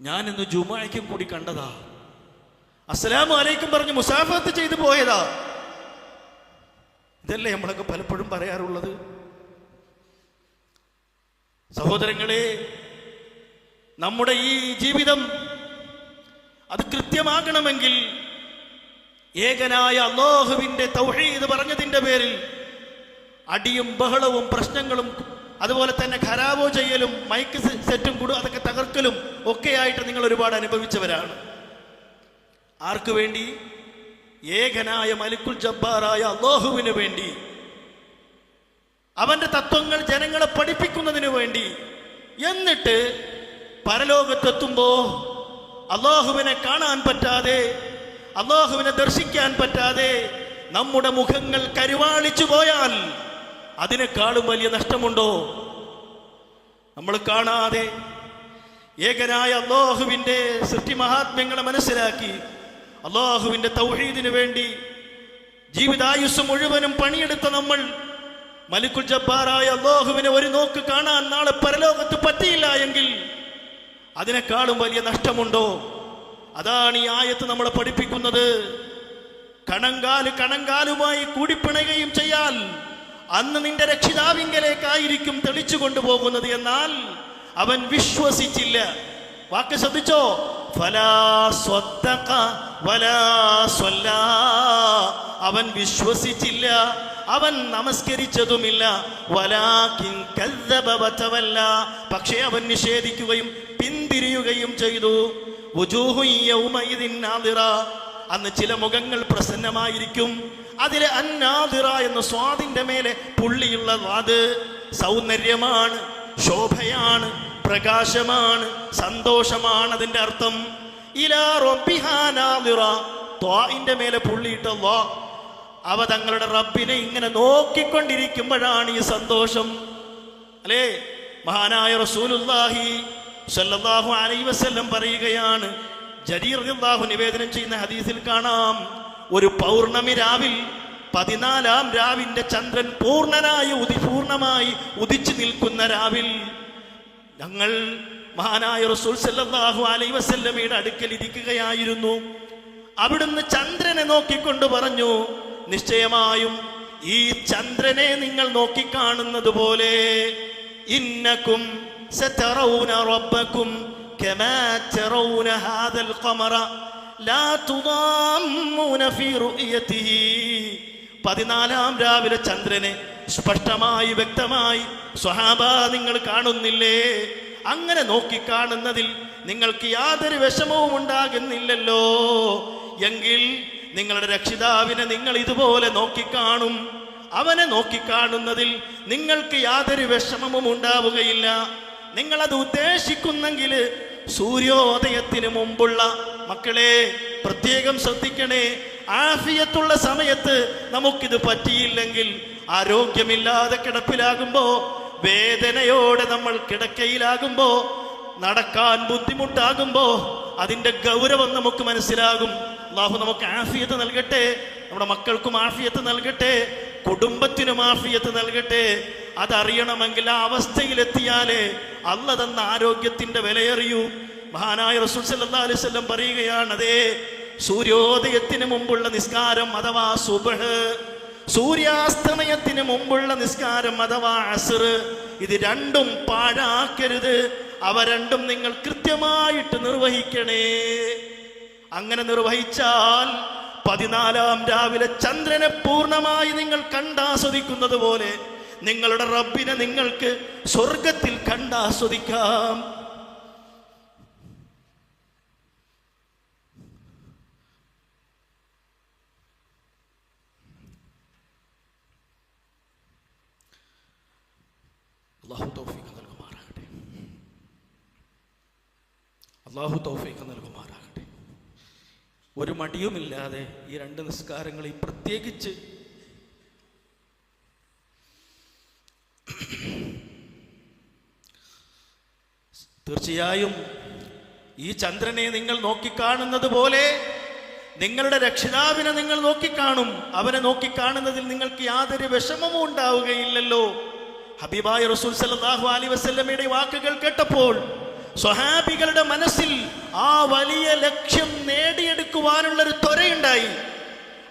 ഞാൻ ഇന്ന് ജുമുഅയ്ക്കും കൂടി കണ്ടതാ, അസ്സലാമു അലൈക്കും പറഞ്ഞ് മുസാഫത്ത് ചെയ്തു പോയതാ. ഇതല്ലേ നമ്മളൊക്കെ പലപ്പോഴും പറയാറുള്ളത്. സഹോദരങ്ങളെ, നമ്മുടെ ഈ ജീവിതം അത് കൃത്യമാകണമെങ്കിൽ ഏകനായ അല്ലാഹുവിന്റെ തൗഹീദ് പറഞ്ഞതിന്റെ പേരിൽ അടിയും ബഹളവും പ്രശ്നങ്ങളും അതുപോലെ തന്നെ ഖരാബോ ചെയ്യലും മൈക്ക് സെറ്റും കൂടും അതൊക്കെ തകർക്കലും ഒക്കെയായിട്ട് നിങ്ങൾ ഒരുപാട് അനുഭവിച്ചവരാണ്. ആർക്കു വേണ്ടി? ഏകനായ മലിക്കുൽ ജബ്ബാറായ അല്ലാഹുവിന് വേണ്ടി, അവന്റെ തത്വങ്ങൾ ജനങ്ങളെ പഠിപ്പിക്കുന്നതിന് വേണ്ടി. എന്നിട്ട് പരലോകത്തെത്തുമ്പോ അല്ലാഹുവിനെ കാണാൻ പറ്റാതെ, അല്ലാഹുവിനെ ദർശിക്കാൻ പറ്റാതെ നമ്മുടെ മുഖങ്ങൾ കരുവാളിച്ചു പോയാൽ അതിനേക്കാളും വലിയ നഷ്ടമുണ്ടോ? നമ്മൾ കാണാതെ ഏകനായ അല്ലാഹുവിന്റെ സൃഷ്ടി മഹാത്മ്യങ്ങളെ മനസ്സിലാക്കി അല്ലാഹുവിന്റെ തൗഹീദിന് വേണ്ടി ജീവിതായുസ് മുഴുവനും പണിയെടുത്ത നമ്മൾ മലിക്കുൽ ജബ്ബാറായ അല്ലാഹുവിനെ ഒരു നോക്ക് കാണാൻ നാളെ പരലോകത്ത് പറ്റിയില്ല എങ്കിൽ അതിനേക്കാളും വലിയ നഷ്ടമുണ്ടോ? അതാണ് ഈ ആയത്ത് നമ്മളെ പഠിപ്പിക്കുന്നത്. കണങ്കാലുമായി കൂടിപ്പിണയുകയും ചെയ്യാൽ അന്ന് നിന്റെ രക്ഷിതാവിങ്കലേക്കായിരിക്കും തെളിച്ചു കൊണ്ടുപോകുന്നത്. എന്നാൽ അവൻ വിശ്വസിച്ചില്ല. വാക്ക് ശ്രദ്ധിച്ചോ? ഫലാ സ്വദ്ദഖ വലാ സ്വല്ലാ. അവൻ വിശ്വസിച്ചില്ല, അവൻ നമസ്കരിച്ചതുമില്ല. വലാകിൻ കദ്ദബ വതവല്ല. പക്ഷേ അവൻ നിഷേധിക്കുകയും പിന്തിരിയുകയും ചെയ്തു. വുജൂഹു യൗമഇദിൻ നാദിറ. അന്ന് ചില മുഖങ്ങൾ പ്രസന്നമായിരിക്കും. അതിലെ അന്നാദിറ എന്ന സ്വാദിന്റെ മേലെ പുള്ളിയുള്ള വാത് സൗന്ദര്യമാണ്, ശോഭയാണ്, പ്രകാശമാണ്, സന്തോഷമാണ് അതിന്റെ അർത്ഥം. ഇലാ റബ്ബിഹാ നാദിറ. ത്വാഇന്റെ മേലെ പുള്ളിയിട്ട വാ. അവ തങ്ങളുടെ റബ്ബിനെ ഇങ്ങനെ നോക്കിക്കൊണ്ടിരിക്കുമ്പോഴാണ് ഈ സന്തോഷം. അല്ലേ? മഹാനായ റസൂലുള്ളാഹി സ്വല്ലല്ലാഹു അലൈഹി വസല്ലം പറയുകയാണ്, ജരീർ റളിയല്ലാഹു നിവേദനം ചെയ്യുന്ന ഹദീസിൽ കാണാം, ഒരു പൗർണമി രാവിൽ 14-ാം രാവിന്റെ ചന്ദ്രൻ പൂർണ്ണമായി ഉദിച്ചു നിൽക്കുന്ന രാവിൽ ഞങ്ങൾ മഹാനായ റസൂൽ സല്ലല്ലാഹു അലൈഹി വസല്ലമയുടെ അടുക്കൽ ഇരിക്കുകയായിരുന്നു. അവിടുന്ന് ചന്ദ്രനെ നോക്കിക്കൊണ്ട് പറഞ്ഞു, നിശ്ചയമായും ഈ ചന്ദ്രനെ നിങ്ങൾ നോക്കിക്കാണുന്നത് പോലെ ഇന്നകും സതറൗന റബ്ബകും കമാ തറൗന ഹാദൽ ഖമറ ലാ തുദാമ്മൂന ഫീ റുഅയതിഹി. 14-ാം രാവിലെ ചന്ദ്രനെ സ്പഷ്ടമായി വ്യക്തമായി സ്വഹാബ നിങ്ങൾ കാണുന്നില്ലേ? അങ്ങനെ നോക്കിക്കാണുന്നതിൽ നിങ്ങൾക്ക് യാതൊരു വിഷമവും ഉണ്ടാകുന്നില്ലല്ലോ എങ്കിൽ നിങ്ങളുടെ രക്ഷിതാവിനെ നിങ്ങൾ ഇതുപോലെ നോക്കിക്കാണും. അവനെ നോക്കിക്കാണുന്നതിൽ നിങ്ങൾക്ക് യാതൊരു വിഷമവും ഉണ്ടാവുകയില്ല. നിങ്ങളത് ഉദ്ദേശിക്കുന്നെങ്കിൽ സൂര്യോദയത്തിന് മുമ്പുള്ള, മക്കളെ പ്രത്യേകം ശ്രദ്ധിക്കണേ, ആഫിയത്തുള്ള സമയത്ത് നമുക്കിത് പറ്റിയില്ലെങ്കിൽ, ആരോഗ്യമില്ലാതെ കിടപ്പിലാകുമ്പോ, വേദനയോടെ നമ്മൾ കിടക്കയിലാകുമ്പോ, നടക്കാൻ ബുദ്ധിമുട്ടാകുമ്പോ അതിന്റെ ഗൗരവം നമുക്ക് മനസ്സിലാകും. അല്ലാഹു നമുക്ക് ആഫിയത്ത് നൽകട്ടെ, നമ്മുടെ മക്കൾക്കും ആഫിയത്ത് നൽകട്ടെ, കുടുംബത്തിനും ആഫിയത്ത് നൽകട്ടെ. അതറിയണമെങ്കിൽ ആ അവസ്ഥയിലെത്തിയാലേ അല്ലാഹു തന്ന ആരോഗ്യത്തിന്റെ വിലയറിയൂ. മഹാനായ റസൂൽ സല്ലല്ലാഹു അലൈഹി വസല്ലം പറയുകയാണ്, അതേ സൂര്യോദയത്തിന് മുമ്പുള്ള നിസ്കാരം അഥവാ സുബ്ഹ്, സൂര്യാസ്തമയത്തിന് മുമ്പുള്ള നിസ്കാരം അഥവാ അസ്ർ, ഇത് രണ്ടും പാഴാക്കരുത്. അവ രണ്ടും നിങ്ങൾ കൃത്യമായിട്ട് നിർവഹിക്കണേ. അങ്ങനെ നിർവഹിച്ചാൽ 14-ാം രാവിലെ ചന്ദ്രനെ പൂർണ്ണമായി നിങ്ങൾ കണ്ടാസ്വദിക്കുന്നത് പോലെ നിങ്ങളുടെ റബ്ബിനെ നിങ്ങൾക്ക് സ്വർഗത്തിൽ കണ്ടാസ്വദിക്കാം. അല്ലാഹു തൗഫീഖ് നൽകുമാറാകട്ടെ. അല്ലാഹു തൗഫീഖ് നൽകുമാറാകട്ടെ. ഒരു മടിയുമില്ലാതെ ഈ രണ്ട് നിസ്കാരങ്ങളെയും പ്രത്യേകിച്ച് തീർച്ചയായും ഈ ചന്ദ്രനെ നിങ്ങൾ നോക്കിക്കാണുന്നത് പോലെ നിങ്ങളുടെ രക്ഷിതാവിനെ നിങ്ങൾ നോക്കിക്കാണും. അവനെ നോക്കിക്കാണുന്നതിൽ നിങ്ങൾക്ക് യാതൊരു വിഷമവും ഉണ്ടാവുകയില്ലല്ലോ. ഹബീബായ റസൂൽ സല്ലല്ലാഹു അലൈഹി വസല്ലമയുടെ വാക്കുകൾ കേട്ടപ്പോൾ സ്വഹാബികളുടെ മനസ്സിൽ ആ വലിയ ലക്ഷ്യം നേടിയെടുക്കുവാനുള്ളൊരു ത്വരയുണ്ടായി.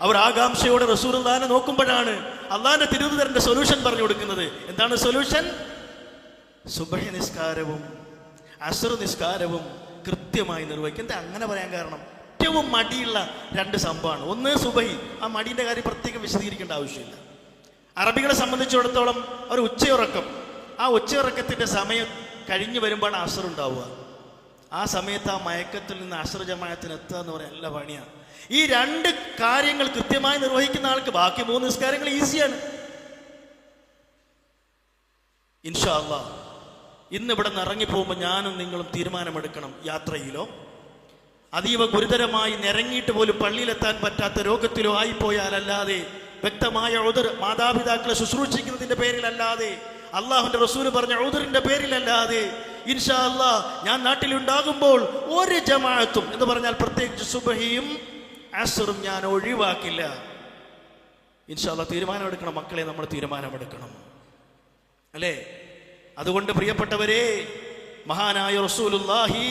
അവർ ആകാംക്ഷയോടെ റസൂലുള്ളാഹിനെ നോക്കുമ്പോഴാണ് അള്ളാഹിന്റെ തിരുവചനത്തിന്റെ സൊല്യൂഷൻ പറഞ്ഞു കൊടുക്കുന്നത്. എന്താണ് സൊല്യൂഷൻ? സുബ്ഹി നിസ്കാരവും അസ്ർ നിസ്കാരവും കൃത്യമായി നിർവഹിക്കും. എന്താ അങ്ങനെ പറയാൻ കാരണം? ഏറ്റവും മടിയുള്ള രണ്ട് സംഭവമാണ്. ഒന്ന് സുബഹി. ആ മടിയുടെ കാര്യം പ്രത്യേകം വിശദീകരിക്കേണ്ട ആവശ്യമില്ല. അറബികളെ സംബന്ധിച്ചിടത്തോളം ഒരു ഉച്ചയുറക്കം, ആ ഉച്ചയുറക്കത്തിന്റെ സമയം കഴിഞ്ഞു വരുമ്പോഴാണ് അസ്ർ ഉണ്ടാവുക. ആ സമയത്ത് ആ മയക്കത്തിൽ നിന്ന് അസ്ർ ജമാഅത്തിന് എത്തുക എന്ന് പറയാൻ നല്ല പണിയാണ്. ഈ രണ്ട് കാര്യങ്ങൾ കൃത്യമായി നിർവഹിക്കുന്ന ആൾക്ക് ബാക്കി 3 നിസ്കാരങ്ങൾ ഈസിയാണ്. ഇൻഷാ അല്ലാഹ് ഇന്ന് ഇവിടെ നിന്ന് ഇറങ്ങിപ്പോകുമ്പോൾ ഞാനും നിങ്ങളും തീരുമാനമെടുക്കണം. യാത്രയിലോ അതീവ ഗുരുതരമായി നിരങ്ങിയിട്ട് പോലും പള്ളിയിലെത്താൻ പറ്റാത്ത രോഗത്തിലോ ആയിപ്പോയാലല്ലാതെ, വ്യക്തമായ ഉദർ മാതാപിതാക്കളെ ശുശ്രൂഷിക്കുന്നതിന്റെ പേരിലല്ലാതെ, അള്ളാഹുവിന്റെ റസൂൽ പറഞ്ഞ ഉദറിന്റെ പേരിലല്ലാതെ ഇൻഷാ അല്ലാഹ് ഞാൻ നാട്ടിലുണ്ടാകുമ്പോൾ ഒരു ജമാഅത്തും എന്ന് പറഞ്ഞാൽ പ്രത്യേകിച്ച് സുബഹിയും അസ്റും ഞാൻ ഒഴിവാക്കില്ല. ഇൻഷാ അല്ലാഹ് തീരുമാനമെടുക്കണം മക്കളെ, നമ്മൾ തീരുമാനമെടുക്കണം അല്ലേ? അതുകൊണ്ട് പ്രിയപ്പെട്ടവരെ, മഹാനായ റസൂലുള്ളാഹി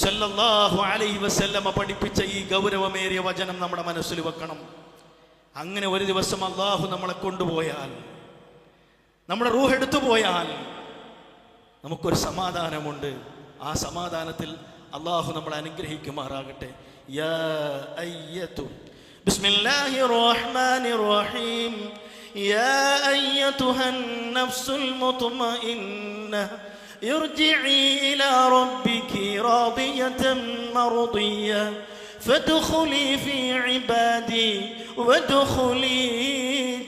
സല്ലല്ലാഹു അലൈഹി വസല്ലമ പഠിപ്പിച്ച ഈ ഗൗരവമേറിയ വചനം നമ്മുടെ മനസ്സിൽ വെക്കണം. അങ്ങനെ ഒരു ദിവസം അള്ളാഹു നമ്മളെ കൊണ്ടുപോയാൽ, നമ്മുടെ റൂഹ് എടുത്തു പോയാൽ നമുക്കൊരു സമാധാനമുണ്ട്. ആ സമാധാനത്തിൽ അള്ളാഹു നമ്മളെ അനുഗ്രഹിക്കുമാറാകട്ടെ. യാ അയ്യതു ബിസ്മില്ലാഹിർ റഹ്മാനിർ റഹീം യാ അയ്യതുഹൻ നഫ്സുൽ മുത്മഇന്നഹ ارجعي إلى ربك راضية مرضية فادخلي في عبادي وادخلي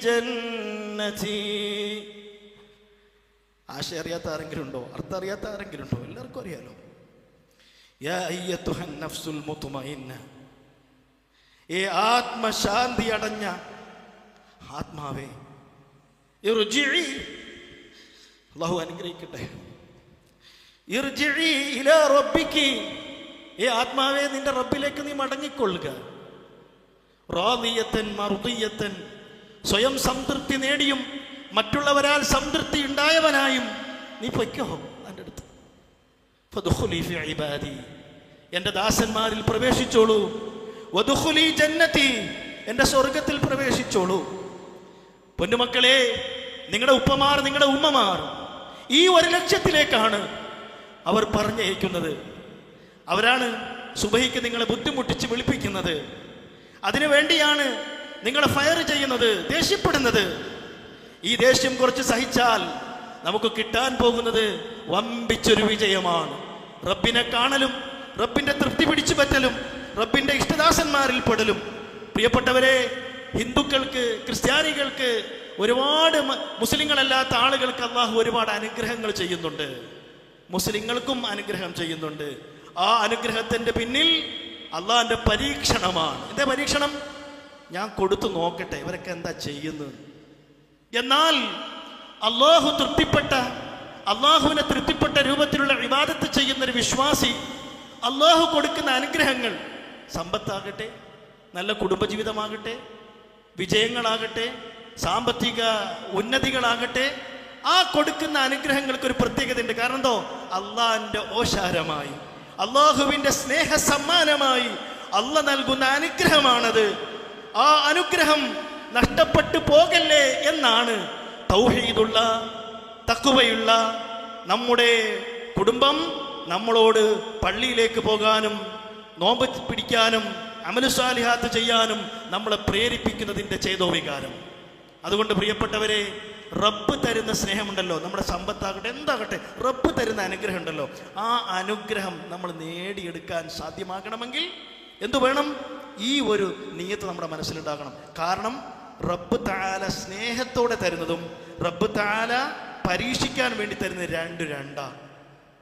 جنتي. ആശയം അറിയാത്ത ആരെങ്കിലും ഉണ്ടോ? അർത്ഥം അറിയാത്ത ആരെങ്കിലും ഉണ്ടോ? എല്ലാവർക്കും അറിയാലോ. യാ അയ്യത്തുഹൻ നഫ്സുൽ മുത്മഇന്ന, ഏ ആത്മശാന്തി അടഞ്ഞ ആത്മാവേ, ഇർജിഇ, അല്ലാഹു അനുഗ്രഹിക്കട്ടെ, ഇർജിഇ ഇലാ റബ്ബികി, ഏ ആത്മാവേ നിന്റെ റബ്ബിലേക്ക് നീ മടങ്ങിക്കൊള്ളുക. റാദിയത്തൻ മർദിയത്തൻ, സ്വയം സംതൃപ്തി നേടിയും മറ്റുള്ളവരാൽ സംതൃപ്തി ഉണ്ടായവനായും നീ പൊയ്ക്കോ എൻ്റെ അടുത്ത്. ഫദ്ഖുലി ഫി ഇബാദി, എൻ്റെ ദാസന്മാരിൽ പ്രവേശിച്ചോളൂ. വദ്ഖുലി ജന്നതി, എൻ്റെ സ്വർഗത്തിൽ പ്രവേശിച്ചോളൂ. പൊന്നുമക്കളെ, നിങ്ങളുടെ ഉപ്പമാർ, നിങ്ങളുടെ ഉമ്മമാർ ഈ ഒരു ലക്ഷ്യത്തിലേക്കാണ് അവർ പറഞ്ഞയക്കുന്നത്. അവരാണ് സുബഹിക്ക് നിങ്ങളെ ബുദ്ധിമുട്ടിച്ച് വിളിപ്പിക്കുന്നത്. അതിനുവേണ്ടിയാണ് നിങ്ങളെ ഫയർ ചെയ്യുന്നത്, ദേഷ്യപ്പെടുന്നത്. ഈ ദേഷ്യം കുറച്ച് സഹിച്ചാൽ നമുക്ക് കിട്ടാൻ പോകുന്നത് വമ്പിച്ചൊരു വിജയമാണ്. റബ്ബിനെ കാണലും, റബ്ബിന്റെ തൃപ്തി പിടിച്ചു പറ്റലും, റബ്ബിന്റെ ഇഷ്ടദാസന്മാരിൽ പെടലും. പ്രിയപ്പെട്ടവരെ, ഹിന്ദുക്കൾക്ക്, ക്രിസ്ത്യാനികൾക്ക്, ഒരുപാട് മുസ്ലിങ്ങളല്ലാത്ത ആളുകൾക്ക് അള്ളാഹു ഒരുപാട് അനുഗ്രഹങ്ങൾ ചെയ്യുന്നുണ്ട്. മുസ്ലിങ്ങൾക്കും അനുഗ്രഹം ചെയ്യുന്നുണ്ട്. ആ അനുഗ്രഹത്തിന്റെ പിന്നിൽ അള്ളാഹിന്റെ പരീക്ഷണമാണ്. എന്താ പരീക്ഷണം? ഞാൻ കൊടുത്തു നോക്കട്ടെ ഇവരൊക്കെ എന്താ ചെയ്യുന്നത്. എന്നാൽ അള്ളാഹു തൃപ്തിപ്പെട്ട, അള്ളാഹുവിനെ തൃപ്തിപ്പെട്ട രൂപത്തിലുള്ള ഇബാദത്ത് ചെയ്യുന്നൊരു വിശ്വാസി അള്ളാഹു കൊടുക്കുന്ന അനുഗ്രഹങ്ങൾ, സമ്പത്താകട്ടെ, നല്ല കുടുംബജീവിതമാകട്ടെ, വിജയങ്ങളാകട്ടെ, സാമ്പത്തിക ഉന്നതികളാകട്ടെ, ആ കൊടുക്കുന്ന അനുഗ്രഹങ്ങൾക്ക് ഒരു പ്രത്യേകത ഉണ്ട്. കാരണം എന്തോ? അള്ളാഹിന്റെ ഓശാരമായി, അള്ളാഹുവിന്റെ സ്നേഹ സമ്മാനമായി അള്ള നൽകുന്ന അനുഗ്രഹമാണത്. ആ അനുഗ്രഹം നഷ്ടപ്പെട്ടു പോകല്ലേ എന്നാണ് തൗഹീദുള്ള, തഖ്വയുള്ള നമ്മുടെ കുടുംബം നമ്മളോട് പള്ളിയിലേക്ക് പോകാനും നോമ്പ് പിടിക്കാനും അമലു സാലിഹാത്ത് ചെയ്യാനും നമ്മളെ പ്രേരിപ്പിക്കുന്നതിൻ്റെ ചേതോവികാരം. അതുകൊണ്ട് പ്രിയപ്പെട്ടവരെ, റബ്ബ് തരുന്ന സ്നേഹമുണ്ടല്ലോ, നമ്മുടെ സമ്പത്താകട്ടെ എന്താകട്ടെ, റബ്ബ് തരുന്ന അനുഗ്രഹം ഉണ്ടല്ലോ, ആ അനുഗ്രഹം നമ്മൾ നേടിയെടുക്കാൻ സാധ്യമാകണമെങ്കിൽ എന്തു വേണം? ഈ ഒരു നിയ്യത്ത് നമ്മുടെ മനസ്സിലുണ്ടാകണം. കാരണം റബ്ബ് തആല സ്നേഹത്തോടെ തരുന്നതും റബ്ബ് തആല പരീക്ഷിക്കാൻ വേണ്ടി തരുന്നത് രണ്ടാ.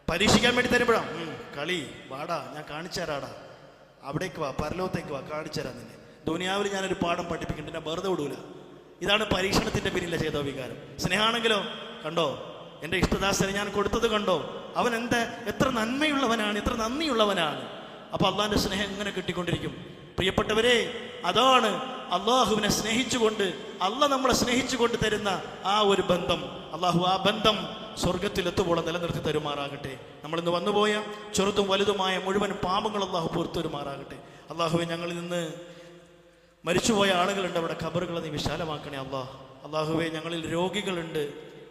പരീക്ഷിക്കാൻ വേണ്ടി തരുമ്പോഴാണ് കളി, വാടാ ഞാൻ കാണിച്ചു തരാടാ, അവിടേക്ക് വാ, പരലോകത്തേക്ക് വാ, കാണിച്ചു തരാം നിന്നെ, ദുനിയാവിൽ ഞാനൊരു പാഠം പഠിപ്പിക്കുന്നുണ്ട്, ഞാൻ വെറുതെ വിടൂല. ഇതാണ് പരീക്ഷണത്തിന്റെ പിന്നിലെ ചെയ്ത വികാരം. സ്നേഹമാണെങ്കിലോ, കണ്ടോ എൻ്റെ ഇഷ്ടദാസനെ ഞാൻ കൊടുത്തത് കണ്ടോ, അവൻ എത്ര നന്മയുള്ളവനാണ്, എത്ര നന്ദിയുള്ളവനാണ്. അപ്പൊ അള്ളാഹിന്റെ സ്നേഹം എങ്ങനെ കിട്ടിക്കൊണ്ടിരിക്കും. പ്രിയപ്പെട്ടവരെ, അതാണ് അള്ളാഹുവിനെ സ്നേഹിച്ചുകൊണ്ട്, അള്ളാഹ് നമ്മളെ സ്നേഹിച്ചുകൊണ്ട് തരുന്ന ആ ഒരു ബന്ധം. അള്ളാഹു ആ ബന്ധം സ്വർഗത്തിലെത്തുമ്പോളം നിലനിർത്തി തരുമാറാകട്ടെ. നമ്മളിന്ന് വന്നുപോയ ചെറുതും വലുതുമായ മുഴുവൻ പാപങ്ങൾ അള്ളാഹു പുറത്തു തരുമാറാകട്ടെ. അള്ളാഹുവെ, ഞങ്ങളിൽ നിന്ന് മരിച്ചുപോയ ആളുകളുണ്ട്, അവിടെ ഖബറുകൾ നീ വിശാലമാക്കണേ അല്ലാ. അള്ളാഹുവേ, ഞങ്ങളിൽ രോഗികളുണ്ട്,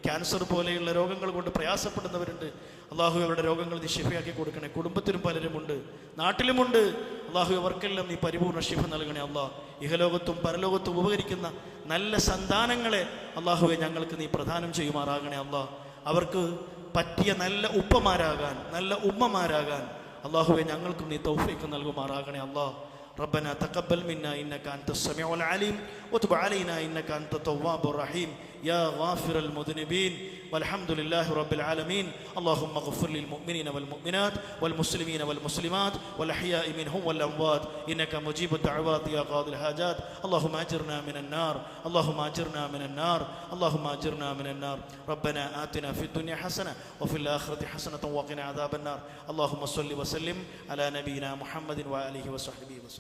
ക്യാൻസർ പോലെയുള്ള രോഗങ്ങൾ കൊണ്ട് പ്രയാസപ്പെടുന്നവരുണ്ട്. അള്ളാഹു അവരുടെ രോഗങ്ങൾ നീ ശിഫയാക്കി കൊടുക്കണേ. കുടുംബത്തിലും പലരുമുണ്ട്, നാട്ടിലുമുണ്ട്. അള്ളാഹു അവർക്കെല്ലാം നീ പരിപൂർണ്ണ ശിഫ നൽകണേ അല്ലാ. ഇഹലോകത്തും പരലോകത്തും ഉപകരിക്കുന്ന നല്ല സന്താനങ്ങളെ അള്ളാഹുവെ ഞങ്ങൾക്ക് നീ പ്രദാനം ചെയ്യുമാറാകണേ അല്ലാ. അവർക്ക് പറ്റിയ നല്ല ഉപ്പമാരാകാൻ, നല്ല ഉമ്മമാരാകാൻ അള്ളാഹുവെ ഞങ്ങൾക്കും നീ തൗഫീഖ് നൽകുമാറാകണേ അല്ലാ. ربنا تقبل منا إنك أنت السميع العليم وتب علينا إنك أنت التواب الرحيم يا غافر المذنبين والحمد لله رب العالمين. اللهم اغفر للمؤمنين والمؤمنات والمسلمين والمسلمات والأحياء منهم والأموات إنك مجيب الدعوات يا قاضي الحاجات. اللهم أجرنا من النار، اللهم أجرنا من النار، اللهم أجرنا من النار. ربنا آتنا في الدنيا حسنة وفي الآخرة حسنة وقنا عذاب النار. اللهم صل وسلم على نبينا محمد وآله وصحبه وسلم.